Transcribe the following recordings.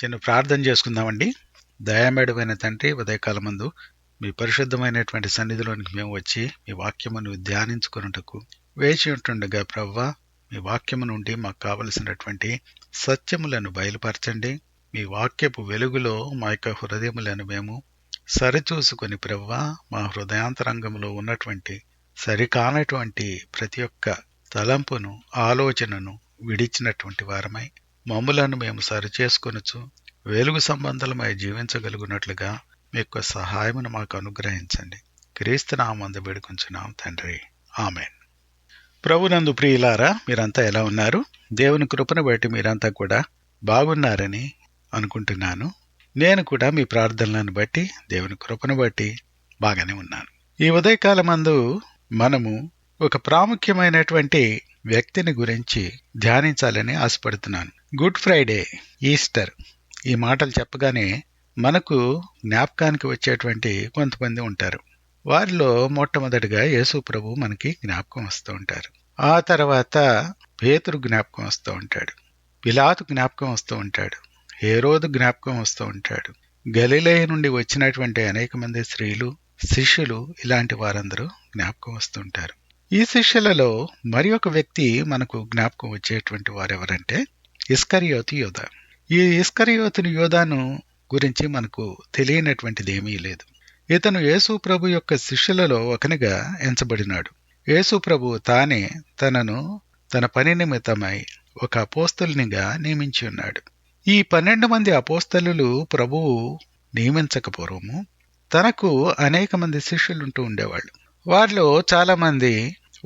చిన్న ప్రార్థన చేసుకుందామండి. దయామేడమైన తండ్రి, ఉదయకాలమందు మీ పరిశుద్ధమైనటువంటి సన్నిధిలోనికి మేము వచ్చి మీ వాక్యమును ధ్యానించుకొనుటకు వేచి ఉంటుండగా ప్రవ్వా, మీ వాక్యము నుండి మాకు కావలసినటువంటి సత్యములను బయలుపరచండి. మీ వాక్యపు వెలుగులో మా యొక్క హృదయములను మేము సరిచూసుకొని ప్రవ్వా, మా హృదయాంతరంగంలో ఉన్నటువంటి సరికానటువంటి ప్రతి ఒక్క తలంపును, ఆలోచనను విడిచినటువంటి వారమై మమ్ములను మేము సరిచేసుకొనుచు వెలుగు సంబంధమై జీవించగలుగునట్లుగా మీ యొక్క సహాయమును మాకు అనుగ్రహించండి. క్రీస్తు నామమున వేడుకొంచున్నాం తండ్రి, ఆమేన్. ప్రభునందు ప్రియులారా, మీరంతా ఎలా ఉన్నారు? దేవుని కృపను బట్టి మీరంతా కూడా బాగున్నారని అనుకుంటున్నాను. నేను కూడా మీ ప్రార్థనలను బట్టి, దేవుని కృపను బట్టి బాగానే ఉన్నాను. ఈ ఉదయకాలమందు మనము ఒక ప్రాముఖ్యమైనటువంటి వ్యక్తిని గురించి ధ్యానించాలని ఆశపడుతున్నాను. గుడ్ ఫ్రైడే, ఈస్టర్ ఈ మాటలు చెప్పగానే మనకు జ్ఞాపకానికి వచ్చేటువంటి కొంతమంది ఉంటారు. వారిలో మొట్టమొదటిగా యేసు ప్రభు మనకి జ్ఞాపకం వస్తూ ఉంటారు. ఆ తర్వాత పేతురు జ్ఞాపకం వస్తూ ఉంటాడు, పిలాతు జ్ఞాపకం వస్తూ ఉంటాడు, హేరోదు జ్ఞాపకం వస్తూ ఉంటాడు, గలిలయ నుండి వచ్చినటువంటి అనేక మంది స్త్రీలు, శిష్యులు, ఇలాంటి వారందరూ జ్ఞాపకం వస్తుంటారు. ఈ శిష్యులలో మరి ఒక వ్యక్తి మనకు జ్ఞాపకం వచ్చేటువంటి వారెవరంటే ఇస్కరియోతు యోధ. ఈ ఇస్కరియోతు యోధాను గురించి మనకు తెలియనటువంటిది ఏమీ లేదు. ఇతను యేసు ప్రభు యొక్క శిష్యులలో ఒకనిగా ఎంచబడినాడు. యేసు ప్రభు తానే తనను తన పని నిమిత్తమై ఒక అపోస్తలునిగా నియమించి ఉన్నాడు. ఈ 12 మంది అపోస్తలులు ప్రభువు నియమించకపోవము తనకు అనేక మంది శిష్యులుంటూ ఉండేవాళ్ళు. వారిలో చాలా మంది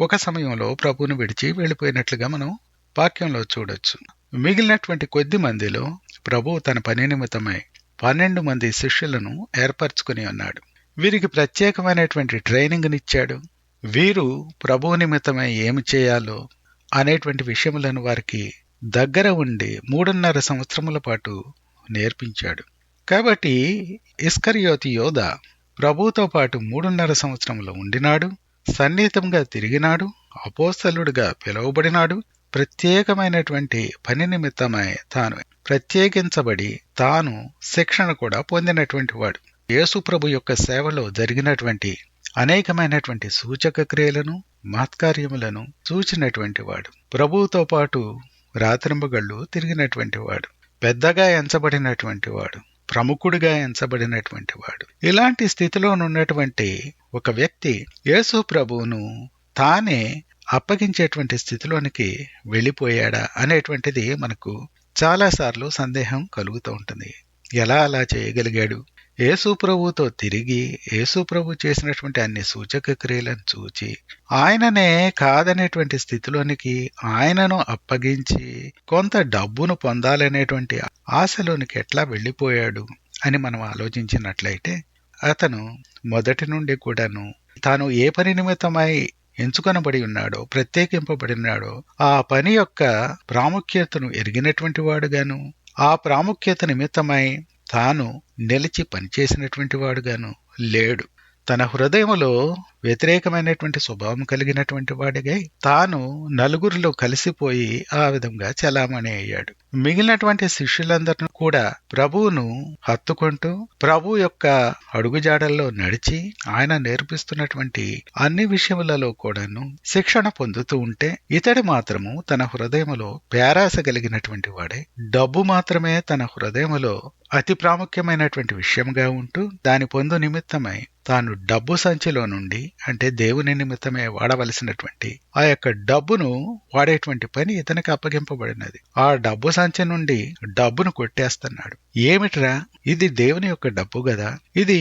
ఒక సమయంలో ప్రభువును విడిచి వెళ్ళిపోయినట్లుగా మనం వాక్యంలో చూడొచ్చు. మిగిలినటువంటి కొద్ది మందిలో ప్రభువు తన పని నిమిత్తమై 12 మంది శిష్యులను ఏర్పరచుకుని ఉన్నాడు. వీరికి ప్రత్యేకమైనటువంటి ట్రైనింగ్నిచ్చాడు. వీరు ప్రభువు నిమిత్తమై ఏమి చేయాలో అనేటువంటి విషయములను వారికి దగ్గర ఉండి 3.5 సంవత్సరముల పాటు నేర్పించాడు. కాబట్టి ఇస్కరియోతు యోధ ప్రభువుతో పాటు 3.5 సంవత్సరములు ఉండినాడు, సన్నిహితంగా తిరిగినాడు, అపోస్తలుడిగా పిలువబడినాడు. ప్రత్యేకమైనటువంటి పని నిమిత్తమై తాను ప్రత్యేకించబడి తాను శిక్షణ కూడా పొందినటువంటి వాడు. యేసు ప్రభు యొక్క సేవలో జరిగినటువంటి అనేకమైనటువంటి సూచక క్రియలను, మహత్కార్యములను చూచినటువంటి వాడు. ప్రభువుతో పాటు రాత్రింబగళ్ళు తిరిగినటువంటి వాడు, పెద్దగా ఎంచబడినటువంటి వాడు, ప్రముఖుడిగా ఎంచబడినటువంటి వాడు. ఇలాంటి స్థితిలో ఉన్నటువంటి ఒక వ్యక్తి యేసు ప్రభువును తానే అప్పగించేటువంటి స్థితిలోనికి వెళ్ళిపోయాడా అనేటువంటిది మనకు చాలాసార్లు సందేహం కలుగుతూ ఉంటుంది. ఎలా అలా చేయగలిగాడు? యేసు ప్రభువుతో తిరిగి యేసు ప్రభు చేసినటువంటి అన్ని సూచక క్రియలను చూచి ఆయననే కాదనేటువంటి స్థితిలోనికి ఆయనను అప్పగించి కొంత డబ్బును పొందాలనేటువంటి ఆశలోనికి ఎట్లా వెళ్ళిపోయాడు అని మనం ఆలోచించినట్లయితే, అతను మొదటి నుండి కూడాను తాను ఏ పని నిమిత్తమై ఎంచుకొనబడి ఉన్నాడో, ప్రత్యేకింపబడినాడో ఆ పని యొక్క ప్రాముఖ్యతను ఎరిగినటువంటి వాడుగాను, ఆ ప్రాముఖ్యత నిమిత్తమై తాను నిలిచి పనిచేసినటువంటి వాడుగాను లేడు. తన హృదయములో వ్యతిరేకమైనటువంటి స్వభావం కలిగినటువంటి వాడిగా తాను నలుగురిలో కలిసిపోయి ఆ విధంగా చలామణి అయ్యాడు. మిగిలినటువంటి శిష్యులందరినీ కూడా ప్రభువును హత్తుకుంటూ ప్రభు యొక్క అడుగుజాడల్లో నడిచి ఆయన నేర్పిస్తున్నటువంటి అన్ని విషయములలో కూడాను శిక్షణ పొందుతూ ఉంటే, ఇతడు మాత్రము తన హృదయములో పేరాస కలిగినటువంటి వాడే, డబ్బు మాత్రమే తన హృదయములో అతి ప్రాముఖ్యమైనటువంటి విషయంగా ఉంటూ దాని పొందు నిమిత్తమై తాను డబ్బు సంచిలో నుండి, అంటే దేవుని నిమిత్తమే వాడవలసినటువంటి ఆ యొక్క డబ్బును వాడేటువంటి పని ఇతనికి అప్పగింపబడినది. ఆ డబ్బు సంచి నుండి డబ్బును కొట్టేస్తున్నాడు. ఏమిట్రా ఇది? దేవుని యొక్క డబ్బు కదా, ఇది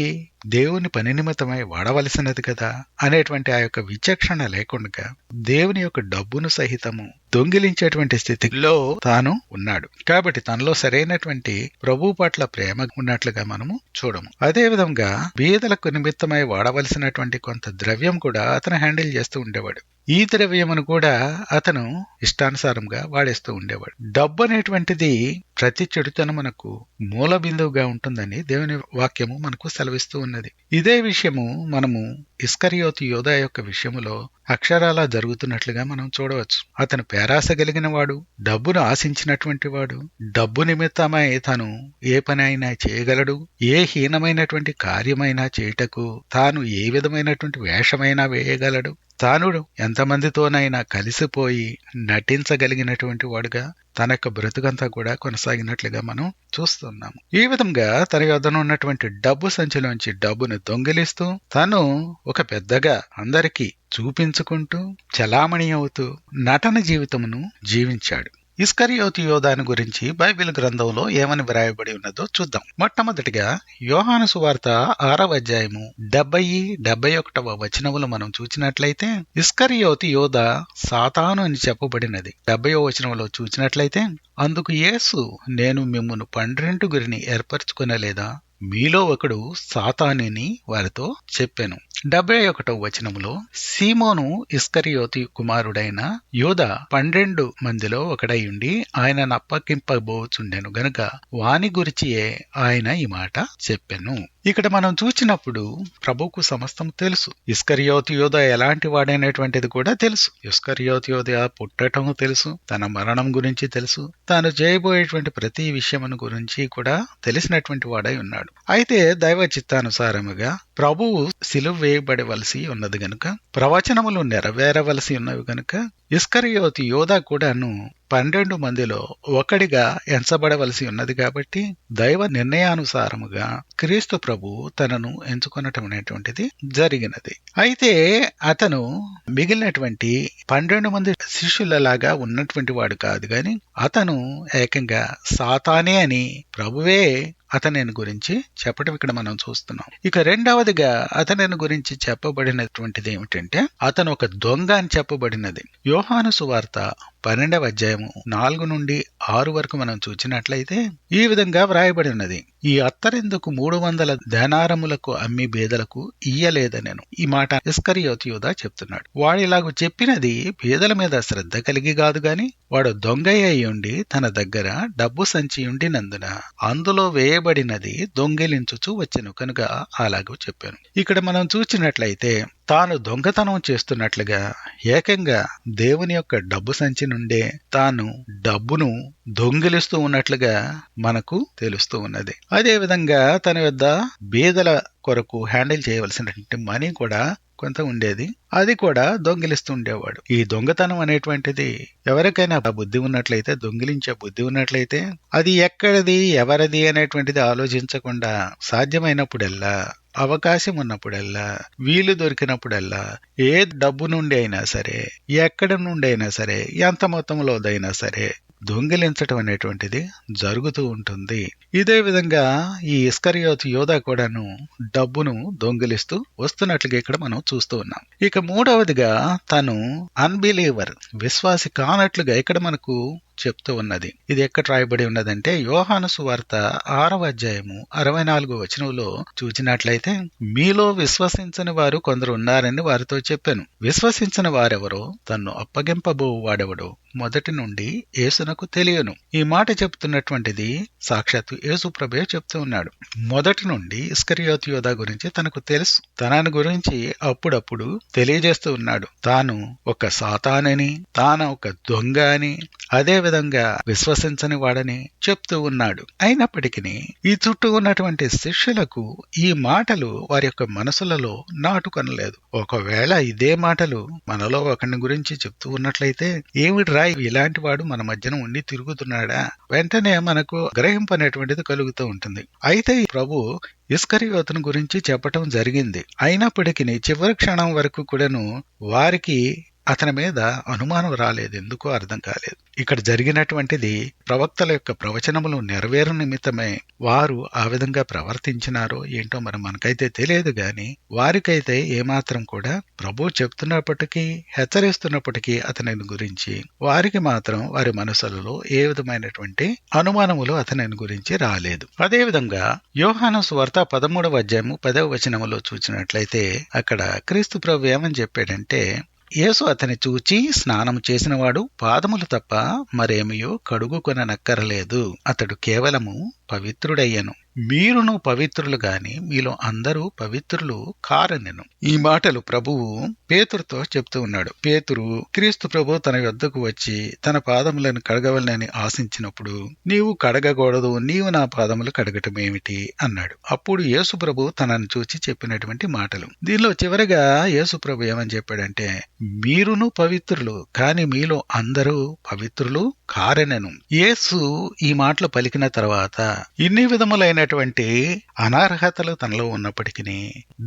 దేవుని పని నిమిత్తమై వాడవలసినది కదా అనేటువంటి ఆ యొక్క విచక్షణ లేకుండా దేవుని యొక్క డబ్బును సహితము దొంగిలించేటువంటి స్థితిలో తాను ఉన్నాడు. కాబట్టి తనలో సరైనటువంటి ప్రభు పట్ల ప్రేమ ఉన్నట్లుగా మనము చూడము. అదే విధంగా బీదలకు నిమిత్తమై వాడవలసినటువంటి కొంత ద్రవ్యం కూడా అతను హ్యాండిల్ చేస్తూ ఉండేవాడు. ఈ ద్రవ్యమును కూడా అతను ఇష్టానుసారంగా వాడేస్తూ ఉండేవాడు. డబ్బు అనేటువంటిది ప్రతి చెడుతనమునకు మూల బిందువుగా ఉంటుందని దేవుని వాక్యము మనకు సెలవిస్తూ ఉన్నది. ఇదే విషయము మనము ఇస్కరియోతు యోధా యొక్క విషయములో అక్షరాలా జరుగుతున్నట్లుగా మనం చూడవచ్చు. అతను పేరాస కలిగిన వాడు, డబ్బును ఆశించినటువంటి వాడు, డబ్బు నిమిత్తమై తను ఏ పని అయినా చేయగలడు, ఏ హీనమైనటువంటి కార్యమైనా చేయుటకు తాను ఏ విధమైనటువంటి వేషమైనా వేయగలడు, తాను ఎంతమందితోనైనా కలిసిపోయి నటించగలిగినటువంటి వాడుగా తన యొక్క బ్రతుకంతా కూడా కొనసాగినట్లుగా మనం చూస్తున్నాము. ఈ విధంగా తన యొద్దన ఉన్నటువంటి డబ్బు సంచిలోంచి డబ్బును దొంగిలిస్తూ తను ఒక పెద్దగా అందరికీ చూపించుకుంటూ చలామణి అవుతూ నటన జీవితమును జీవించాడు. ఇస్కరియోతు యోధాను గురించి బైబిల్ గ్రంథంలో ఏమని వ్రాయబడి ఉన్నదో చూద్దాం. మొట్టమొదటిగా యోహాను సువార్త 6వ అధ్యాయము 70-71 వచనములు మనం చూసినట్లయితే ఇస్కరియోతు యోధా సాతాను అని చెప్పబడినది. 70వ వచనంలో చూసినట్లయితే, అందుకు యేసు, నేను మిమ్మును 12 ఏర్పరచుకొనలేదా? మీలో ఒకడు సాతానుని వారితో చెప్పెను. 71వ వచనములో, సీమోను ఇస్కరియోతు కుమారుడైన యోధా 12 మందిలో ఒకడై ఉండి ఆయనను అప్పగింపబోచుండెను గనుక వాని గురిచియే ఆయన ఈ మాట చెప్పెను. ఇక్కడ మనం చూచినప్పుడు ప్రభువుకు సమస్తం తెలుసు. ఇస్కరియోతు యోధా ఎలాంటి వాడైనటువంటిది కూడా తెలుసు. ఇస్కరియోతు యోధా పుట్టటం తెలుసు, తన మరణం గురించి తెలుసు, తాను చేయబోయేటువంటి ప్రతి విషయమును గురించి కూడా తెలిసినటువంటి వాడై ఉన్నాడు. అయితే దైవ చిత్తానుసారముగా ప్రభువు సిలువ వేయబడవలసి ఉన్నది గనుక, ప్రవచనములు నెరవేరవలసి ఉన్నవి గనుక ఇస్కరియోతు యోధా కూడాను 12 మందిలో ఒకడిగా ఎంచబడవలసి ఉన్నది. కాబట్టి దైవ నిర్ణయానుసారముగా క్రీస్తు ప్రభు తనను ఎంచుకొనటం అనేటువంటిది జరిగినది. అయితే అతను మిగిలినటువంటి 12 మంది శిష్యులలాగా ఉన్నటువంటి వాడు కాదు గాని అతను ఏకంగా సాతానే అని ప్రభువే అతనిని గురించి చెప్పడం ఇక్కడ మనం చూస్తున్నాం. ఇక రెండవదిగా అతనిని గురించి చెప్పబడినటువంటిది ఏమిటంటే, అతను ఒక దొంగ అని చెప్పబడినది. యోహాను సువార్త 12వ అధ్యాయము 4-6 వరకు మనం చూసినట్లయితే ఈ విధంగా వ్రాయబడి ఉన్నది. ఈ అత్తరెందుకు 300 దేనారములకు అమ్మి బీదలకు ఇయ్యలేదనెను. ఈ మాట ఇస్కరియోతు యోధా చెప్తున్నాడు. వాడిలాగు చెప్పినది బీదల మీద శ్రద్ధ కలిగి కాదు గాని వాడు దొంగయ్య అయ్యుండి తన దగ్గర డబ్బు సంచి ఉండినందున అందులో వేయబడినది దొంగిలించుచు వచ్చెను కనుక అలాగూ చెప్పాను. ఇక్కడ మనం చూసినట్లయితే తాను దొంగతనం చేస్తున్నట్లుగా ఏకంగా దేవుని యొక్క డబ్బు సంచి నుండే తాను డబ్బును దొంగిలిస్తూ ఉన్నట్లుగా మనకు తెలుస్తూ ఉన్నది. అదే విధంగా తన వద్ద బీదల కొరకు హ్యాండిల్ చేయవలసినటువంటి మనీ కూడా కొంత ఉండేది, అది కూడా దొంగిలిస్తూ ఉండేవాడు. ఈ దొంగతనం అనేటువంటిది ఎవరికైనా బుద్ధి ఉన్నట్లయితే, దొంగిలించే బుద్ధి ఉన్నట్లయితే అది ఎక్కడిది ఎవరిది అనేటువంటిది ఆలోచించకుండా సాధ్యమైనప్పుడల్లా, అవకాశం ఉన్నప్పుడల్లా, వీలు దొరికినప్పుడల్లా ఏ డబ్బు నుండి అయినా సరే, ఎక్కడి నుండి అయినా సరే, ఎంత మొత్తంలోదైనా సరే దొంగిలించటం అనేటువంటిది జరుగుతూ ఉంటుంది. ఇదే విధంగా ఈ ఇస్కరియోతు యోధా కూడాను డబ్బును దొంగిలిస్తూ వస్తున్నట్లుగా ఇక్కడ మనం చూస్తూ ఉన్నాం. ఇక మూడవదిగా తను అన్బిలీవర్, విశ్వాసి కానట్లుగా ఇక్కడ మనకు చెప్తూ ఉన్నది. ఇది ఎక్కడ రాయబడి ఉన్నదంటే యోహాను సువార్త 6వ అధ్యాయము 64వ వచనంలో చూచినట్లయితే, మీలో విశ్వసించని వారు కొందరు ఉన్నారని వారితో చెప్పాను. విశ్వసించిన వారెవరో, తన్ను అప్పగింపబో వాడెవడో మొదటి నుండి యేసునకు తెలియను. ఈ మాట చెప్తున్నటువంటిది సాక్షాత్తు యేసు ప్రభే చెప్తూ ఉన్నాడు. మొదటి నుండి ఇస్కరియోతు యోధా గురించి తనకు తెలుసు. తనని గురించి అప్పుడప్పుడు తెలియజేస్తూ ఉన్నాడు. తాను ఒక సాతానని, తాను ఒక దొంగ అని, అదే విధంగా విశ్వసించని వాడని చెప్తూ ఉన్నాడు. అయినప్పటికీ ఈ చుట్టూ ఉన్నటువంటి శిష్యులకు ఈ మాటలు వారి యొక్క మనసులలో నాటుకొనలేదు. ఒకవేళ ఇదే మాటలు మనలో ఒకరిని గురించి చెప్తూ ఉన్నట్లయితే, ఏమిట్రా ఇలాంటి వాడు మన మధ్యన ఉండి తిరుగుతున్నాడా, వెంటనే మనకు గ్రహింపనేటువంటిది కలుగుతూ ఉంటుంది. అయితే ప్రభు ఇస్కరియోతును గురించి చెప్పటం జరిగింది. అయినప్పటికీ చివరి క్షణం వరకు కూడాను వారికి అతని మీద అనుమానం రాలేదు. ఎందుకో అర్థం కాలేదు. ఇక్కడ జరిగినటువంటిది ప్రవక్తల యొక్క ప్రవచనములు నెరవేరు నిమిత్తమే వారు ఆ విధంగా ప్రవర్తించినారో ఏంటో మరి మనకైతే తెలియదు గాని, వారికైతే ఏమాత్రం కూడా ప్రభు చెప్తున్నప్పటికీ, హెచ్చరిస్తున్నప్పటికీ అతని గురించి వారికి మాత్రం వారి మనసులలో ఏ విధమైనటువంటి అనుమానములు అతని గురించి రాలేదు. అదే విధంగా యోహాను సువార్త 13వ అధ్యాయము 10వ వచనములో చూసినట్లయితే అక్కడ క్రీస్తు ప్రభు ఏమని చెప్పాడంటే, యేసు అతని చూచి, స్నానము చేసినవాడు పాదములు తప్ప మరేమియో కడుగుకొననక్కరలేదు, అతడు కేవలము పవిత్రుడయ్యను. మీరును పవిత్రులు గాని మీలో అందరూ పవిత్రులు కారనెను. ఈ మాటలు ప్రభువు పేతురుతో చెప్తూ ఉన్నాడు. పేతురు క్రీస్తు ప్రభు తన యొద్దకు వచ్చి తన పాదములను కడగవలనని ఆశించినప్పుడు, నీవు కడగకూడదు, నీవు నా పాదములు కడగటమేమిటి అన్నాడు. అప్పుడు యేసు ప్రభు తనను చూచి చెప్పినటువంటి మాటలు. దీనిలో చివరగా యేసు ప్రభు ఏమని చెప్పాడంటే, మీరును పవిత్రులు కాని మీలో అందరూ పవిత్రులు కారనెను. యేసు ఈ మాటలు పలికిన తర్వాత ఇన్ని విధములైనటువంటి అనర్హతలు తనలో ఉన్నప్పటికీ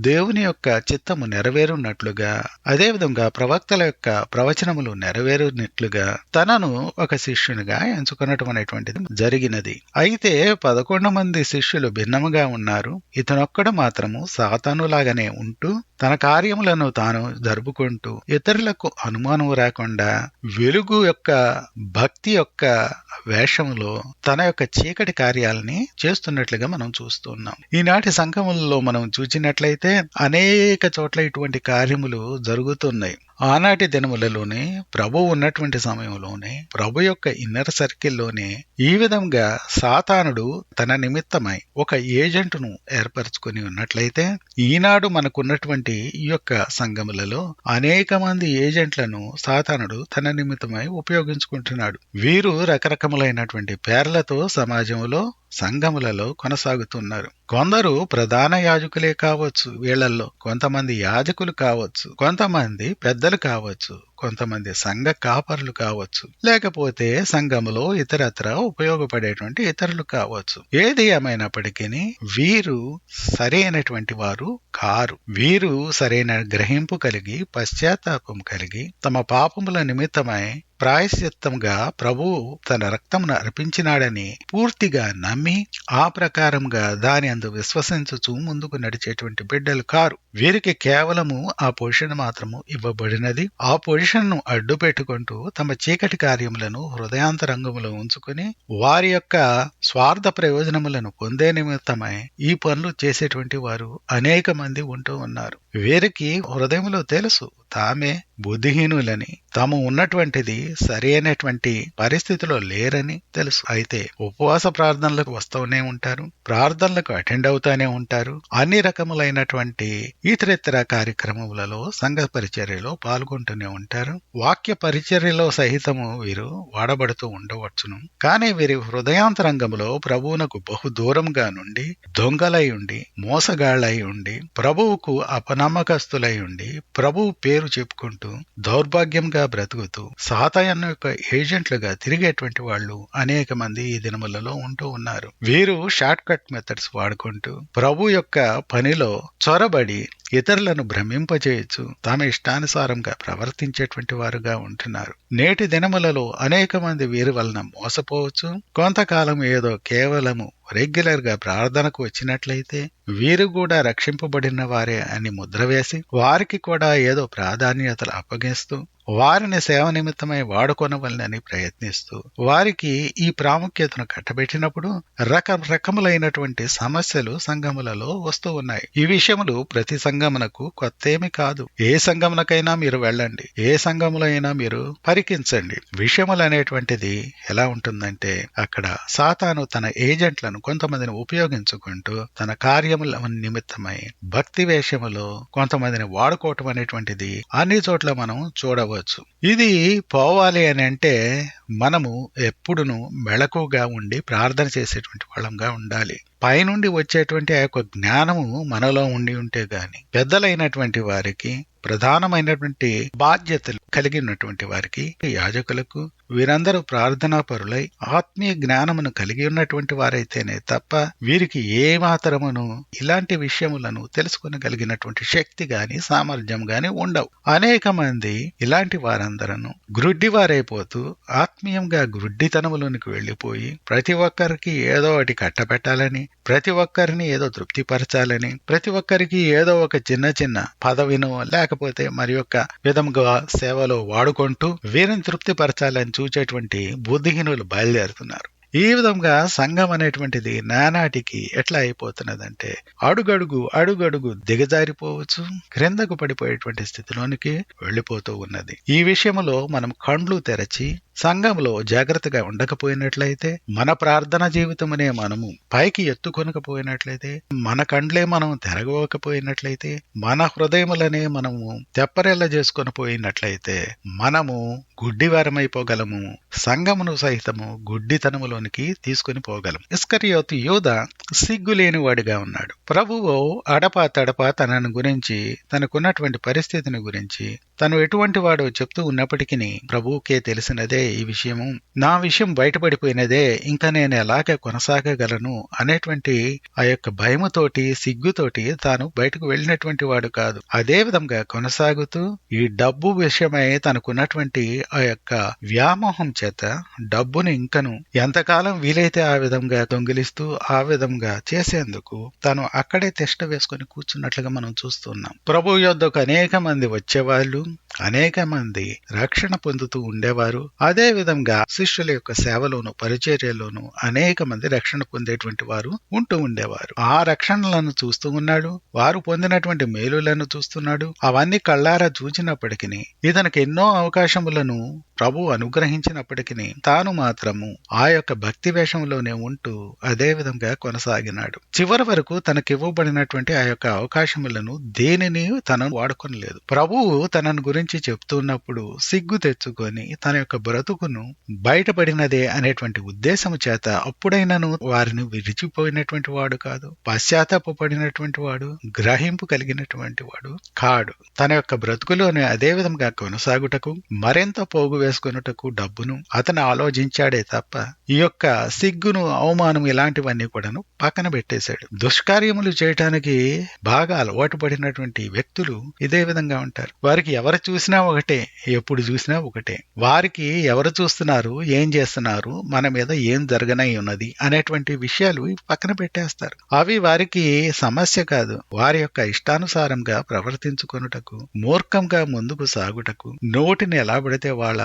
దేవుని యొక్క చిత్తము నెరవేరున్నట్లుగా, అదేవిధంగా ప్రవక్తల యొక్క ప్రవచనములు నెరవేరున్నట్లుగా తనను ఒక శిష్యునిగా ఎంచుకునటం అనేటువంటిది జరిగినది. అయితే 11 మంది శిష్యులు భిన్నముగా ఉన్నారు. ఇతనొక్కడు మాత్రము సాతానులాగానే ఉంటూ తన కార్యములను తాను జరుపుకుంటూ ఇతరులకు అనుమానం రాకుండా వెలుగు యొక్క భక్తి యొక్క వేషములో తన యొక్క చీకటి కార్యాలని చేస్తున్నట్లుగా మనం చూస్తున్నాం. ఈనాటి సంఘములలో మనం చూచినట్లయితే అనేక చోట్ల ఇటువంటి కార్యములు జరుగుతున్నాయి. ఆనాటి దినములలోనే ప్రభు ఉన్నటువంటి సమయంలోనే ప్రభు యొక్క ఇన్నర్ సర్కిల్లోనే ఈ విధంగా సాతానుడు తన నిమిత్తమై ఒక ఏజెంట్ను ఏర్పరచుకుని ఉన్నట్లయితే, ఈనాడు మనకున్నటువంటి ఈ యొక్క సంఘములలో అనేక మంది ఏజెంట్లను సాతానుడు తన నిమిత్తమై ఉపయోగించుకుంటున్నాడు. వీరు రకరకములైనటువంటి పేర్లతో సమాజంలో సంఘములలో కొనసాగుతున్నారు. కొందరు ప్రధాన యాజకులే కావచ్చు, వీళ్లలో కొంతమంది యాజకులు కావచ్చు, కొంతమంది పెద్దలు కావచ్చు, కొంతమంది సంఘ కాపరులు కావచ్చు, లేకపోతే సంఘములో ఇతరత్ర ఉపయోగపడేటువంటి ఇతరులు కావచ్చు. ఏది ఏమైనప్పటికీ వీరు సరైనటువంటి వారు కారు. వీరు సరైన గ్రహింపు కలిగి పశ్చాత్తాపం కలిగి తమ పాపముల నిమిత్తమై ప్రాయశ్చిత్తంగా ప్రభువు తన రక్తమును అర్పించినాడని పూర్తిగా నమ్మి ఆ ప్రకారంగా దాని అందు విశ్వసించుచు ముందుకు నడిచేటువంటి బిడ్డలు కారు. వీరికి కేవలము ఆ పొజిషన్ మాత్రము ఇవ్వబడినది. ఆ పొజిషన్ ను అడ్డు పెట్టుకుంటూ తమ చీకటి కార్యములను హృదయాంతరంగములో ఉంచుకుని వారి యొక్క స్వార్థ ప్రయోజనములను పొందే నిమిత్తమై ఈ పనులు చేసేటువంటి వారు అనేక మంది ఉంటూ ఉన్నారు. వీరికి హృదయంలో తెలుసు తామే బుద్ధిహీనులని, తాము ఉన్నటువంటిది సరి అయినటువంటి పరిస్థితిలో లేరని తెలుసు. అయితే ఉపవాస ప్రార్థనలకు వస్తూనే ఉంటారు, ప్రార్థనలకు అటెండ్ అవుతానే ఉంటారు, అన్ని రకములైనటువంటి ఇతరితర కార్యక్రమములలో సంఘ పరిచర్యలో పాల్గొంటూనే ఉంటారు. వాక్య పరిచర్యలో సహితము వీరు వాడబడుతూ ఉండవచ్చును. కానీ వీరి హృదయాంతరంగంలో ప్రభువునకు బహు దూరంగా నుండి దొంగలై ఉండి, మోసగాళ్లై ఉండి, ప్రభువుకు అపనమ్మకస్తులై ఉండి, ప్రభువు పేరు చెప్పుకుంటూ దౌర్భాగ్యంగా బ్రతుకుతూ సాతాను యొక్క ఏజెంట్లుగా తిరిగేటువంటి వాళ్ళు అనేక మంది ఈ దినములలో ఉంటూ ఉన్నారు. వీరు షార్ట్ కట్ మెథడ్స్ వాడుకుంటూ ప్రభు యొక్క పనిలో చొరబడి ఇతరులను భ్రమింపచేయచ్చు, తమ ఇష్టానుసారంగా ప్రవర్తించేటువంటి వారుగా ఉంటున్నారు. నేటి దినములలో అనేక మంది వీరి వలన మోసపోవచ్చు. కొంతకాలం ఏదో కేవలము రెగ్యులర్ గా ప్రార్థనకు వచ్చినట్లయితే వీరు కూడా రక్షింపబడిన వారే అని ముద్ర వేసి వారికి కూడా ఏదో ప్రాధాన్యతలు అప్పగిస్తూ వారిని సేవ నిమిత్తమై వాడుకొనవలనని ప్రయత్నిస్తూ వారికి ఈ ప్రాముఖ్యతను కట్టబెట్టినప్పుడు రకరకములైనటువంటి సమస్యలు సంఘములలో వస్తూ ఉన్నాయి. ఈ విషయములు ప్రతి సంఘమునకు కొత్తేమి కాదు. ఏ సంఘమునకైనా మీరు వెళ్ళండి, ఏ సంఘములో అయినా మీరు పరికించండి. విషయములు అనేటువంటిది ఎలా ఉంటుందంటే, అక్కడ సాతాను తన ఏజెంట్లను కొంతమందిని ఉపయోగించుకుంటూ తన కార్యముల నిమిత్తమై భక్తి వేషములో కొంతమందిని వాడుకోవటం అనేటువంటిది అన్ని చోట్ల మనం చూడవచ్చు. ఇది పోవాలి అని అంటే మనము ఎప్పుడును మెళకుగా ఉండి ప్రార్థన చేసేటువంటి వాళ్ళంగా ఉండాలి. పైనుండి వచ్చేటువంటి ఆ యొక్క జ్ఞానము మనలో ఉండి ఉంటే గాని, పెద్దలైనటువంటి వారికి, ప్రధానమైనటువంటి బాధ్యతలు కలిగినటువంటి వారికి, యాజకులకు, వీరందరూ ప్రార్థనా పరులై ఆత్మీయ జ్ఞానమును కలిగి ఉన్నటువంటి వారైతేనే తప్ప వీరికి ఏ మాత్రమును ఇలాంటి విషయములను తెలుసుకొనగలిగినటువంటి శక్తి గాని సామర్థ్యం గాని ఉండవు. అనేక మంది ఇలాంటి వారందరూ గ్రుడ్డివారైపోతూ ఆత్మీయంగా గ్రుడ్డితనములోనికి వెళ్లిపోయి ప్రతి ఒక్కరికి ఏదో ఒకటి కట్టబెట్టాలని, ప్రతి ఒక్కరిని ఏదో తృప్తిపరచాలని, ప్రతి ఒక్కరికి ఏదో ఒక చిన్న చిన్న పదవిను లేకపోతే మరి యొక్క విధముగా సేవలో వాడుకుంటూ వీరిని తృప్తిపరచాలని చూచేటువంటి బుద్ధిహీనులు బయలుదేరుతున్నారు. ఈ విధంగా సంఘం అనేటువంటిది నానాటికి ఎట్లా అయిపోతున్నదంటే అడుగడుగు దిగజారిపోవచ్చు, క్రిందకు పడిపోయేటువంటి స్థితిలోనికి వెళ్లిపోతూ ఉన్నది. ఈ విషయంలో మనం కండ్లు తెరచి సంఘంలో జాగ్రత్తగా ఉండకపోయినట్లయితే, మన ప్రార్థన జీవితమనే మనము పైకి ఎత్తుకొనకపోయినట్లయితే, మన కండ్లే మనం తెరవకపోయినట్లయితే, మన హృదయములనే మనము తెప్పరెల్ల చేసుకొని పోయినట్లయితే మనము గుడ్డివారమైపోగలము, సంఘమును సహితము గుడ్డితనములోనికి తీసుకుని పోగలం. ఇస్కరియోతు యూదా సిగ్గులేని వాడిగా ఉన్నాడు. ప్రభువు అడపా తడపా తనను గురించి, తనకున్నటువంటి పరిస్థితిని గురించి, తను ఎటువంటి వాడో చెప్తూ ఉన్నప్పటికీ ప్రభువుకే తెలిసినదే ఈ విషయము, నా విషయం బయటపడిపోయినదే, ఇంకా నేను ఎలాగ కొనసాగగలను అనేటువంటి ఆ యొక్క భయముతోటి, సిగ్గుతోటి తాను బయటకు వెళ్ళినటువంటి వాడు కాదు. అదే విధంగా కొనసాగుతూ ఈ డబ్బు విషయమై తనకున్నటువంటి ఆ యొక్క వ్యామోహం చేత డబ్బును ఇంకను ఎంతకాలం వీలైతే ఆ విధంగా దొంగిలిస్తూ ఆ విధంగా చేసేందుకు తను అక్కడే తిష్ట వేసుకుని కూర్చున్నట్లుగా మనం చూస్తున్నాం. ప్రభు యొద్దకు అనేక మంది వచ్చేవాళ్ళు, అనేక మంది రక్షణ పొందుతూ ఉండేవారు. అదే విధంగా శిష్యుల యొక్క సేవలోను, పరిచర్యలోను అనేక మంది రక్షణ పొందేటువంటి వారు ఉంటూ ఉండేవారు. ఆ రక్షణలను చూస్తూ ఉన్నాడు, వారు పొందినటువంటి మేలులను చూస్తున్నాడు. అవన్నీ కళ్ళారా చూచినప్పటికీ, ఇతనికి ఎన్నో అవకాశములను ప్రభు అనుగ్రహించినప్పటికీ తాను మాత్రము ఆ యొక్క భక్తి వేషంలోనే ఉంటూ అదే విధంగా కొనసాగినాడు. చివరి వరకు తనకివ్వబడినటువంటి ఆ యొక్క అవకాశములను దేనిని తనను వాడుకొనలేదు. ప్రభువు తనను గురించి చెప్తున్నప్పుడు సిగ్గు తెచ్చుకొని తన యొక్క బ్రతుకును బయటపడినదే అనేటువంటి ఉద్దేశము చేత అప్పుడైనను వారిని విడిచిపోయినటువంటి వాడు కాదు, పశ్చాత్తాపడినటువంటి వాడు, గ్రహింపు కలిగినటువంటి వాడు కాడు. తన యొక్క బ్రతుకులోనే అదే విధంగా కొనసాగుటకు, మరింత పోగు వేసుకున్నటకు డబ్బును అతను ఆలోచించాడే తప్ప ఈ యొక్క సిగ్గును, అవమానం ఇలాంటివన్నీ కూడాను పక్కన పెట్టేశాడు. దుష్కార్యములు చేయటానికి బాగా అలవాటు పడినటువంటి వ్యక్తులు ఇదే విధంగా ఉంటారు. వారికి ఎవరు చూసినా ఒకటే, ఎప్పుడు చూసినా ఒకటే. వారికి ఎవరు చూస్తున్నారు, ఏం చేస్తున్నారు, మన మీద ఏం జరగనై ఉన్నది అనేటువంటి విషయాలు పక్కన పెట్టేస్తారు. అవి వారికి సమస్య కాదు. వారి యొక్క ఇష్టానుసారంగా ప్రవర్తించుకొనుటకు, మూర్ఖంగా ముందుకు సాగుటకు, నోటిని ఎలా పడితే వాళ్ళ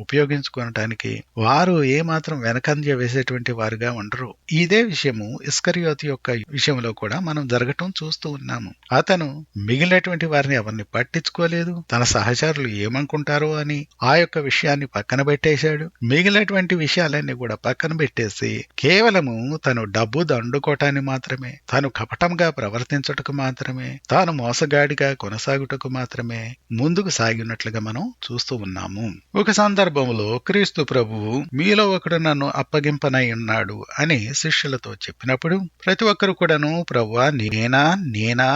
ఉపయోగించుకోవటానికి వారు ఏమాత్రం వెనకంజ వేసేటువంటి వారుగా ఉండరు. ఇదే విషయము ఇస్కరియోతు యొక్క విషయంలో కూడా మనం జరగటం చూస్తూ ఉన్నాము. అతను మిగిలినటువంటి వారిని ఎవరిని పట్టించుకోలేదు. తన సహచరులు ఏమనుకుంటారో అని ఆ యొక్క విషయాన్ని పక్కన పెట్టేశాడు. మిగిలినటువంటి విషయాలన్నీ కూడా పక్కన పెట్టేసి కేవలము తను డబ్బు దండుకోవటాన్ని మాత్రమే, తాను కపటంగా ప్రవర్తించుటకు మాత్రమే, తాను మోసగాడిగా కొనసాగుటకు మాత్రమే ముందుకు సాగినట్లుగా మనం చూస్తూ ఉన్నాము. ఒక సందర్భంలో క్రీస్తు ప్రభువు మీలో ఒకడు నన్ను అప్పగింపనై ఉన్నాడు అని శిష్యులతో చెప్పినప్పుడు ప్రతి ఒక్కరు కూడాను ప్రభువా నేనా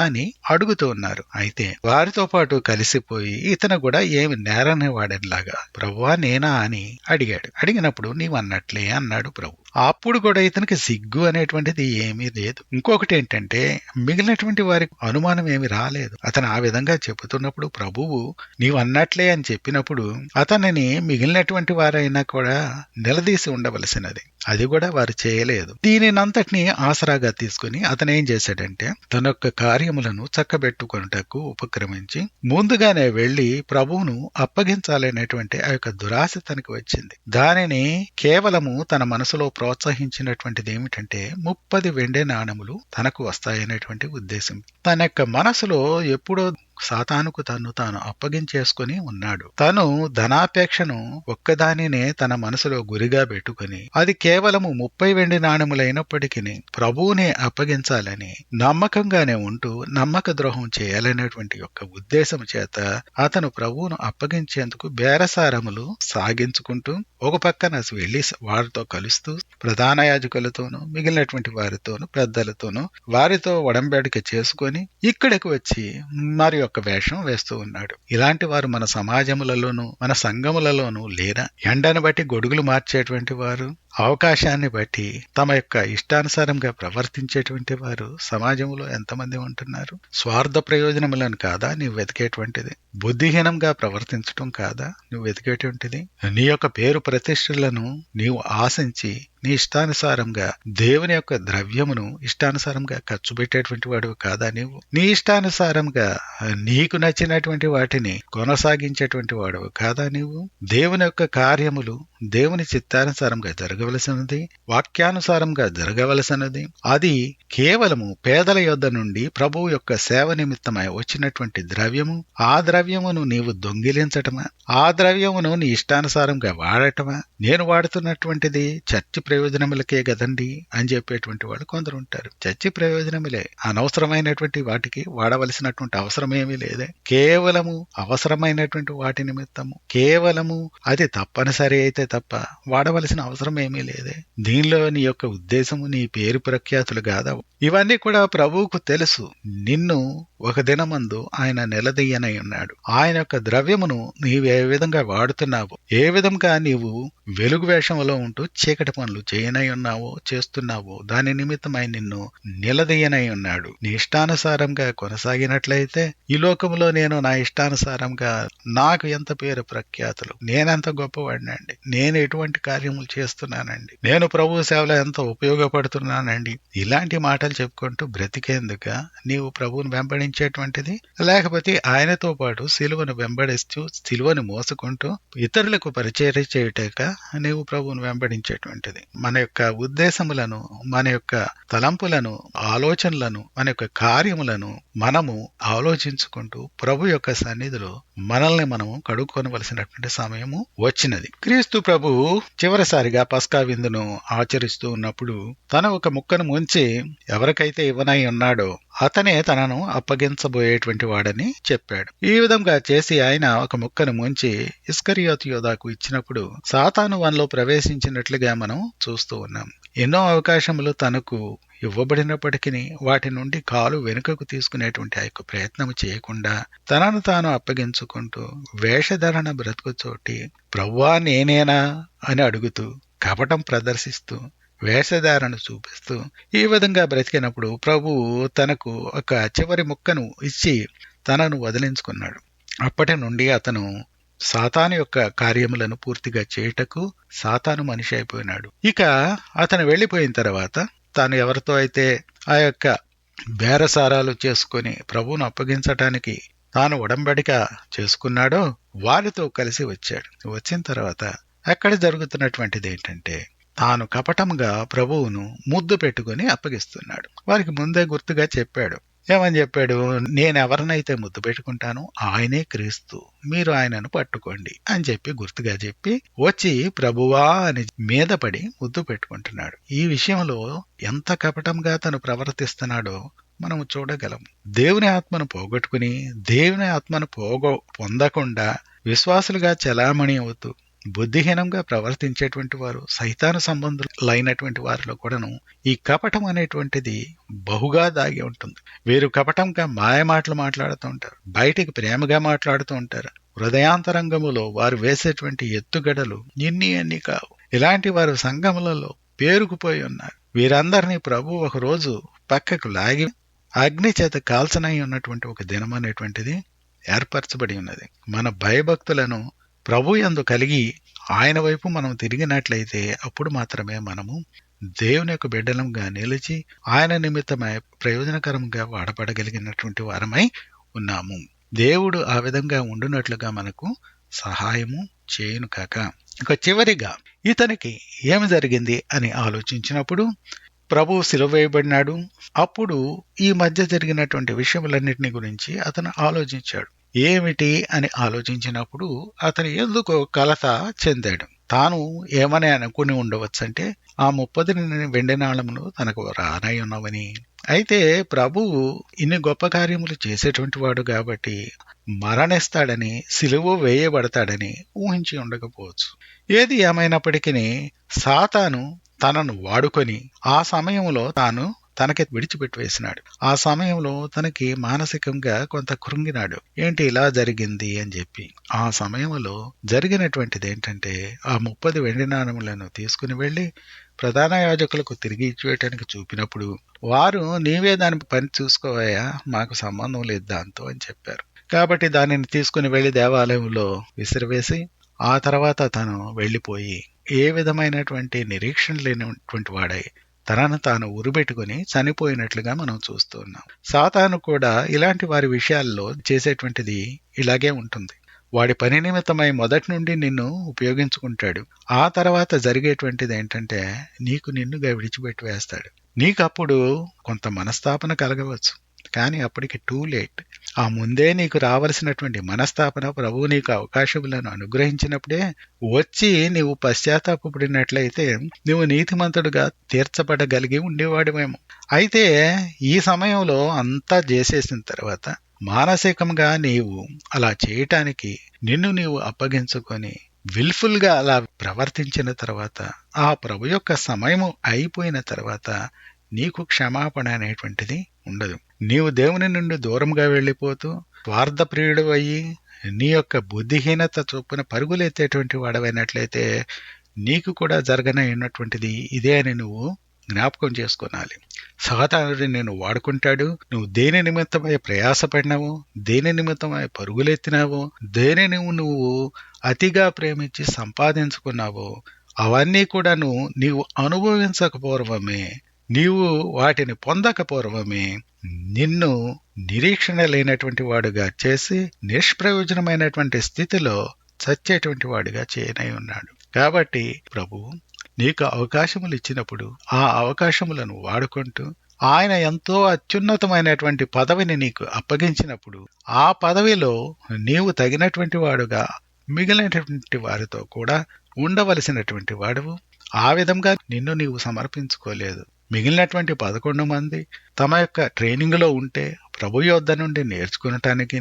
అని అడుగుతూ ఉన్నారు. అయితే వారితో పాటు కలిసిపోయి ఇతను కూడా ఏమి నేరని వాడనిలాగా ప్రభువా నేనా అని అడిగాడు. అడిగినప్పుడు నీవు అన్నట్లే అన్నాడు ప్రభు. అప్పుడు కూడా ఇతనికి సిగ్గు అనేటువంటిది ఏమీ లేదు. ఇంకొకటి ఏంటంటే మిగిలినటువంటి వారికి అనుమానం ఏమి రాలేదు. అతను ఆ విధంగా చెబుతున్నప్పుడు ప్రభువు నీవు అన్నట్లే అని చెప్పినప్పుడు అతనిని మిగిలినటువంటి వారైనా కూడా నిలదీసి ఉండవలసినది. అది కూడా వారు చేయలేదు. దీనినంతటినీ ఆసరాగా తీసుకుని అతను ఏం చేశాడంటే తన యొక్క కార్యములను చక్కబెట్టుకొనుటకు ఉపక్రమించి ముందుగానే వెళ్లి ప్రభువును అప్పగించాలనేటువంటి ఆ యొక్క దురాశ తనకు వచ్చింది. దానిని కేవలము తన మనసులో ప్రోత్సహించినటువంటిది ఏమిటంటే 30 వెండి నాణములు తనకు వస్తాయనేటువంటి ఉద్దేశం. తన యొక్క మనసులో ఎప్పుడో సాతానుకు తాను అప్పగించేసుకుని ఉన్నాడు. తను ధనాపేక్షను ఒక్కదానినే తన మనసులో గురిగా పెట్టుకుని అది కేవలము 30 వెండి నాణములైనప్పటికీ ప్రభువునే అప్పగించాలని నమ్మకంగానే ఉంటూ నమ్మక ద్రోహం చేయాలనేటువంటి యొక్క ఉద్దేశం చేత అతను ప్రభువును అప్పగించేందుకు బేరసారములు సాగించుకుంటూ ఒక పక్కన వెళ్లి వారితో కలుస్తూ ప్రధాన యాజకులతోనూ మిగిలినటువంటి వారితోనూ పెద్దలతోనూ వారితో ఒడంబడిక చేసుకొని ఇక్కడికి వచ్చి మరి యొక్క వేషం వేస్తూ ఉన్నాడు. ఇలాంటి వారు మన సమాజములలోనూ మన సంఘములలోనూ లేరా? ఎండను బట్టి గొడుగులు మార్చేటువంటి వారు, అవకాశాన్ని బట్టి తమ యొక్క ఇష్టానుసారంగా ప్రవర్తించేటువంటి వారు సమాజంలో ఎంతమంది ఉంటున్నారు? స్వార్థ ప్రయోజనములను కాదా నీవు వెతికేటువంటిది? బుద్ధిహీనంగా ప్రవర్తించటం కాదా నువ్వు వెతికేటువంటిది? నీ యొక్క పేరు ప్రతిష్టలను నీవు ఆశించి నీ ఇష్టానుసారంగా దేవుని యొక్క ద్రవ్యమును ఇష్టానుసారంగా ఖర్చు పెట్టేటువంటి వాడు కాదా నీవు? నీ ఇష్టానుసారంగా నీకు నచ్చినటువంటి వాటిని కొనసాగించేటువంటి వాడు కాదా నీవు? దేవుని యొక్క కార్యములు దేవుని చిత్తానుసారంగా జరగవలసి చేయవలసినది, వాక్యానుసారంగా జరగవలసినది, అది కేవలము పేదల యొద్ద నుండి ప్రభువు యొక్క సేవ నిమిత్తమై వచ్చినటువంటి ద్రవ్యము, ఆ ద్రవ్యమును నీవు దొంగిలించటమా, ఆ ద్రవ్యమును నీ ఇష్టానుసారంగా వాడటమా, నేను వాడుతున్నటువంటిది చర్చి ప్రయోజనములకే కదండి అని చెప్పేటువంటి వాళ్ళు కొందరు ఉంటారు. చర్చి ప్రయోజనములే, అనవసరమైనటువంటి వాటికి వాడవలసినటువంటి అవసరం ఏమీ లేదే. కేవలము అవసరమైనటువంటి వాటి నిమిత్తము, కేవలము అది తప్పనిసరి అయితే తప్ప వాడవలసిన అవసరం ఏమీ లేదే. దీనిలో నీ యొక్క ఉద్దేశము నీ పేరు ప్రఖ్యాతులు కాదా? ఇవన్నీ కూడా ప్రభువుకు తెలుసు. నిన్ను ఒక దినమందు ఆయన నిలదీయనై ఉన్నాడు. ఆయన యొక్క ద్రవ్యమును నీవు ఏ విధంగా వాడుతున్నావో, ఏ విధంగా నీవు వెలుగు వేషంలో ఉంటూ చీకటి పనులు చేయనై ఉన్నావో, చేస్తున్నావో, దాని నిమిత్తమై నిన్ను నిలదీయనై ఉన్నాడు. నీ ఇష్టానుసారంగా కొనసాగినట్లయితే ఈ లోకంలో నేను నా ఇష్టానుసారంగా నాకు ఎంత పేరు ప్రఖ్యాతులు, నేనెంత గొప్పవాడినండి, నేను ఎటువంటి కార్యములు చేస్తున్నానండి, నేను ప్రభు సేవలో ఎంత ఉపయోగపడుతున్నానండి, ఇలాంటి మాటలు చెప్పుకుంటూ బ్రతికేందుక నీవు ప్రభువును వెంబడించేటువంటిది? లేకపోతే ఆయనతో పాటు సిలువను వెంబడిస్తూ సిలువను మోసుకుంటూ ఇతరులకు పరిచర్య చేయుటక నీవు ప్రభువును వెంబడించేటువంటిది? మన యొక్క ఉద్దేశములను, మన యొక్క తలంపులను, ఆలోచనలను, మన యొక్క కార్యములను మనము ఆలోచించుకుంటూ ప్రభు యొక్క సన్నిధిలో మనల్ని మనము కడుక్కొనవలసినటువంటి సమయము వచ్చినది. క్రీస్తు ప్రభువు చివరిసారిగా పస్కా విందును ఆచరిస్తూ ఉన్నప్పుడు తన ఒక ముక్కను ముంచి ఎవరికైతే ఇవ్వనై ఉన్నాడో అతనే తనను అప్పగించబోయేటువంటి వాడని చెప్పాడు. ఈ విధంగా చేసి ఆయన ఒక ముక్కను ముంచి ఇస్కరియోతు యోధాకు ఇచ్చినప్పుడు సాతాను వానిలో ప్రవేశించినట్లుగా మనం చూస్తూ ఉన్నాం. ఎన్నో అవకాశములు తనకు ఇవ్వబడినప్పటికీ వాటి నుండి కాలు వెనుకకు తీసుకునేటువంటి ఆ యొక్క ప్రయత్నం చేయకుండా తనను తాను అప్పగించుకుంటూ వేషధరణ బ్రతుకుచోటి ప్రభువా నేనేనా అని అడుగుతూ కపటం ప్రదర్శిస్తూ వేషధారణ చూపిస్తూ ఈ విధంగా బ్రతికినప్పుడు ప్రభువు తనకు ఒక చివరి ముక్కను ఇచ్చి తనను వదిలించుకున్నాడు. అప్పటి నుండి అతను సాతాను యొక్క కార్యములను పూర్తిగా చేయుటకు సాతాను మనిషి అయిపోయినాడు. ఇక అతను వెళ్లిపోయిన తర్వాత తాను ఎవరితో అయితే ఆ యొక్క బేరసారాలు చేసుకుని ప్రభువును అప్పగించటానికి తాను ఉడంబడిక చేసుకున్నాడో వారితో కలిసి వచ్చాడు. వచ్చిన తర్వాత అక్కడ జరుగుతున్నటువంటిది ఏంటంటే తాను కపటంగా ప్రభువును ముద్దు పెట్టుకుని అప్పగిస్తున్నాడు. వారికి ముందే గుర్తుగా చెప్పాడు. ఏమని చెప్పాడు? నేనెవరినైతే ముద్దు పెట్టుకుంటానో ఆయనే క్రీస్తు, మీరు ఆయనను పట్టుకోండి అని చెప్పి గుర్తుగా చెప్పి వచ్చి ప్రభువా అని మీద పడి ముద్దు పెట్టుకుంటున్నాడు. ఈ విషయంలో ఎంత కపటంగా తను ప్రవర్తిస్తున్నాడో మనము చూడగలం. దేవుని ఆత్మను పోగొట్టుకుని దేవుని ఆత్మను పొందకుండా విశ్వాసులుగా చలామణి అవుతూ బుద్ధిహీనంగా ప్రవర్తించేటువంటి వారు, సైతాను సంబంధులైనటువంటి వారిలో కూడాను ఈ కపటం అనేటువంటిది బహుగా దాగి ఉంటుంది. వీరు కపటంగా మాయమాటలు మాట్లాడుతూ ఉంటారు, బయటికి ప్రేమగా మాట్లాడుతూ ఉంటారు. హృదయాంతరంగములో వారు వేసేటువంటి ఎత్తుగడలు ఎన్ని కావు. ఇలాంటి వారు సంఘములలో పేరుకుపోయి ఉన్నారు. వీరందరినీ ప్రభు ఒకరోజు పక్కకు లాగి అగ్ని చేత కాల్చనై ఉన్నటువంటి ఒక దినం అనేటువంటిది ఏర్పరచబడి ఉన్నది. మన భయభక్తులను ప్రభు యందు కలిగి ఆయన వైపు మనం తిరిగినట్లయితే అప్పుడు మాత్రమే మనము దేవుని యొక్క బిడ్డలంగా నిలిచి ఆయన నిమిత్తమై ప్రయోజనకరంగా వాడపడగలిగినటువంటి వారమై ఉన్నాము. దేవుడు ఆ విధంగా ఉండునట్లుగా మనకు సహాయము చేయును కాక. ఇక చివరిగా ఇతనికి ఏమి జరిగింది అని ఆలోచించినప్పుడు ప్రభువు సిలువ వేయబడినాడు. అప్పుడు ఈ మధ్య జరిగినటువంటి విషయములన్నిటిని గురించి అతను ఆలోచించాడు. ఏమిటి అని ఆలోచించినప్పుడు అతను ఎందుకో కలత చెందాడు. తాను ఏమని అనుకుని ఉండవచ్చంటే ఆ 30 వెండి నాళములు తనకు రానై ఉన్నవని. అయితే ప్రభువు ఇన్ని గొప్ప కార్యములు చేసేటువంటి వాడు కాబట్టి మరణిస్తాడని, సిలువ వేయబడతాడని ఊహించి ఉండకపోవచ్చు. ఏది ఏమైనప్పటికీ సాతాను తనను వాడుకొని ఆ సమయంలో తాను తనకి విడిచిపెట్టి వేసినాడు. ఆ సమయంలో తనకి మానసికంగా కొంత కృంగినాడు. ఏంటి ఇలా జరిగింది అని చెప్పి. ఆ సమయంలో జరిగినటువంటిది ఏంటంటే ఆ 30 వెండి నాణములను తీసుకుని వెళ్లి ప్రధాన యాజకులకు తిరిగి ఇచ్చివేయటానికి చూపినప్పుడు వారు నీవే దాని పని చూసుకోవయ్యా, మాకు సంబంధం లేదు దాంతో అని చెప్పారు. కాబట్టి దానిని తీసుకుని వెళ్లి దేవాలయంలో విసిరివేసి ఆ తర్వాత తను వెళ్లిపోయి ఏ విధమైనటువంటి నిరీక్షణ లేనటువంటి వాడై తనను తాను ఉరిబెట్టుకుని చనిపోయినట్లుగా మనం చూస్తూ ఉన్నాం. సాతాను కూడా ఇలాంటి వారి విషయాల్లో చేసేటువంటిది ఇలాగే ఉంటుంది. వాడి పని నిమిత్తమై మొదటి నుండి నిన్ను ఉపయోగించుకుంటాడు. ఆ తర్వాత జరిగేటువంటిది ఏంటంటే నీకు నిన్నుగా విడిచిపెట్టి వేస్తాడు. నీకు అప్పుడు కొంత మనస్తాపన కలగవచ్చు, కానీ అప్పటికి టూ లేట్. ఆ ముందే నీకు రావలసినటువంటి మనస్తాపన ప్రభువు నీకు అవకాశములను అనుగ్రహించినప్పుడే వచ్చి నీవు పశ్చాత్తాపడినట్లయితే నువ్వు నీతిమంతుడుగా తీర్చబడగలిగి ఉండేవాడివేమో. అయితే ఈ సమయంలో అంతా చేసేసిన తర్వాత మానసికంగా నీవు అలా చేయటానికి నిన్ను నీవు అప్పగించుకొని విల్ఫుల్ గా అలా ప్రవర్తించిన తర్వాత ఆ ప్రభు యొక్క సమయము అయిపోయిన తర్వాత నీకు క్షమాపణ అనేటువంటిది ఉండదు. నీవు దేవుని నుండి దూరంగా వెళ్ళిపోతూ స్వార్థప్రియుడు అయ్యి నీ యొక్క బుద్ధిహీనత చొప్పున పరుగులెత్తేటువంటి వాడవైనట్లయితే నీకు కూడా జరగనైనటువంటిది ఇదే అని నువ్వు జ్ఞాపకం చేసుకోనాలి. సాతానుడు నేను వాడుకుంటాడు. నువ్వు దేని నిమిత్తమై ప్రయాసపడినావు, దేని నిమిత్తమై పరుగులెత్తినావో, దేనిని నువ్వు అతిగా ప్రేమించి సంపాదించుకున్నావో అవన్నీ కూడాను నీవు అనుభవించకపోవడమే, నీవు వాటిని పొందకపోవడమే నిన్ను నిరీక్షణ లేనటువంటి వాడుగా చేసి నిష్ప్రయోజనమైనటువంటి స్థితిలో చచ్చేటువంటి వాడిగా చేయనై ఉన్నాడు. కాబట్టి ప్రభు నీకు అవకాశములు ఇచ్చినప్పుడు ఆ అవకాశములను వాడుకుంటూ ఆయన ఎంతో అత్యున్నతమైనటువంటి పదవిని నీకు అప్పగించినప్పుడు ఆ పదవిలో నీవు తగినటువంటి వాడుగా మిగిలినటువంటి వారితో కూడా ఉండవలసినటువంటి వాడువు. ఆ విధంగా నిన్ను నీవు సమర్పించుకోలేదు. మిగిలినటువంటి 11 మంది తమ యొక్క ట్రైనింగ్ లో ఉంటే ప్రభు యొద్ద నుండి నేర్చుకునటానికి,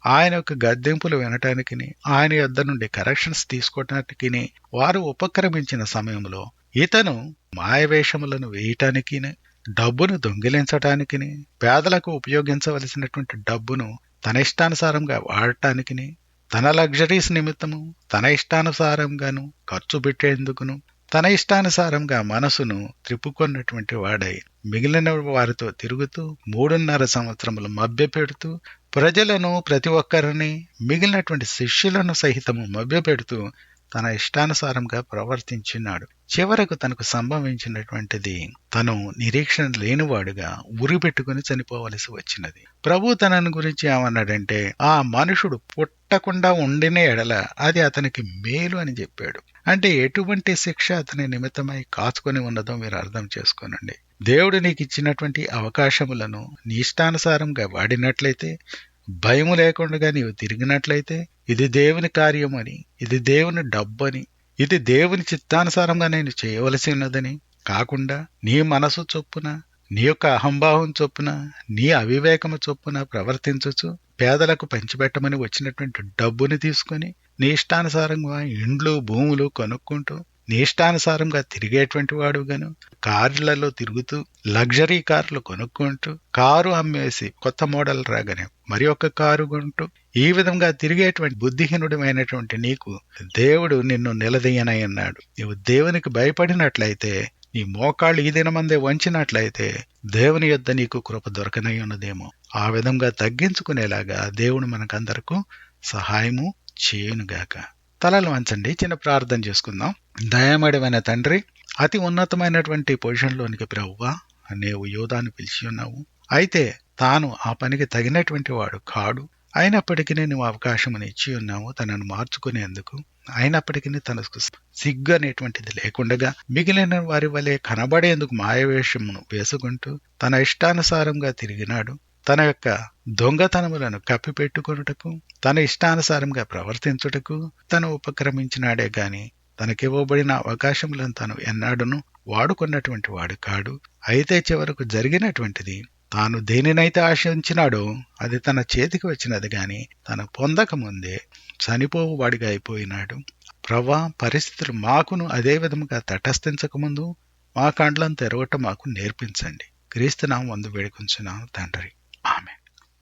ఆయన యొక్క గద్దెంపులు వినటానికి, ఆయన యొద్ద నుండి కరెక్షన్స్ తీసుకోవటానికి వారు ఉపక్రమించిన సమయంలో ఇతను మాయవేషములను వేయటానికి, డబ్బును దొంగిలించటానికి, పేదలకు ఉపయోగించవలసినటువంటి డబ్బును తన ఇష్టానుసారంగా వాడటానికి, తన లగ్జరీస్ నిమిత్తము తన ఇష్టానుసారంగాను ఖర్చు పెట్టేందుకును తన ఇష్టానుసారంగా మనసును త్రిప్పుకొన్నటువంటి వాడై మిగిలిన వారితో తిరుగుతూ 3.5 సంవత్సరములు మభ్యపెడుతూ ప్రజలను ప్రతి ఒక్కరిని మిగిలినటువంటి శిష్యులను సహితము మభ్యపెడుతూ తన ఇష్టానుసారంగా ప్రవర్తించినాడు. చివరకు తనకు సంభవించినటువంటిది తను నిరీక్షణ లేనివాడుగా ఉరి పెట్టుకుని చనిపోవలసి వచ్చినది. ప్రభు తనను గురించి ఏమన్నాడంటే ఆ మనుషుడు పుట్టకుండా ఉండిన ఎడల అది అతనికి మేలు అని చెప్పాడు. అంటే ఎటువంటి శిక్ష అతని నిమిత్తమై కాచుకొని ఉన్నదో మీరు అర్థం చేసుకోనండి. దేవుడు నీకు ఇచ్చినటువంటి అవకాశములను నీ ఇష్టానుసారంగా వాడినట్లయితే, భయము లేకుండా నీవు తిరిగినట్లయితే ఇది దేవుని కార్యం అని, ఇది దేవుని డబ్బని, ఇది దేవుని చిత్తానుసారంగా నేను చేయవలసి ఉన్నదని కాకుండా నీ మనసు చొప్పున, నీ యొక్క అహంభావం చొప్పున, నీ అవివేకము చొప్పున ప్రవర్తించచ్చు పేదలకు పంచిపెట్టమని వచ్చినటువంటి డబ్బుని తీసుకుని నీ ఇష్టానుసారంగా ఇండ్లు భూములు కొనుక్కుంటూ నీ ఇష్టానుసారంగా తిరిగేటువంటి వాడుగాను, కార్లలో తిరుగుతూ లగ్జరీ కార్లు కొనుక్కుంటూ కారు అమ్మేసి కొత్త మోడల్ రాగానే మరి ఒక కారు కొంటూ ఈ విధంగా తిరిగేటువంటి బుద్ధిహీనుడమైనటువంటి నీకు దేవుడు నిన్ను నిలదీయనై అన్నాడు. నీవు దేవునికి భయపడినట్లయితే, నీ మోకాళ్ళు ఈ దినమందే వంచినట్లయితే దేవుని యొద్ద నీకు కృప దొరకనై ఉన్నదేమో. ఆ విధంగా తగ్గించుకునేలాగా దేవుడు మనకందరకు సహాయము చేయునుగాక. తలలు వంచండి, చిన్న ప్రార్థన చేసుకుందాం. దయామయుడైన తండ్రి, అతి ఉన్నతమైనటువంటి పొజిషన్లోనికి ప్రభువా నీవు యోధాను పిలిచి ఉన్నావు. అయితే తాను ఆ పనికి తగినటువంటి వాడు కాడు. అయినప్పటికీ నువ్వు అవకాశం ఇచ్చి ఉన్నావు తనను మార్చుకునేందుకు. అయినప్పటికీ తనకు సిగ్గు అనేటువంటిది లేకుండా మిగిలిన వారి వలె కనబడేందుకు మాయవేషమును వేసుకుంటూ తన ఇష్టానుసారంగా తిరిగినాడు. తన యొక్క దొంగతనములను కప్పిపెట్టుకొనుటకు, తన ఇష్టానుసారంగా ప్రవర్తించుటకు తను ఉపక్రమించినాడే గాని తనకివ్వబడిన అవకాశములను తను ఎన్నాడును వాడుకున్నటువంటి వాడు కాడు. అయితే చివరకు జరిగినటువంటిది తాను దేనినైతే ఆశించినాడో అది తన చేతికి వచ్చినది గాని తను పొందకముందే చనిపోవువాడిగా అయిపోయినాడు. ప్రవ్వా, పరిస్థితులు మాకును అదే విధముగా తటస్థించకముందు మా కండ్లను తెరవటం మాకు నేర్పించండి. క్రీస్తు నామమున వేడుకొంచున్నాము తండ్రి.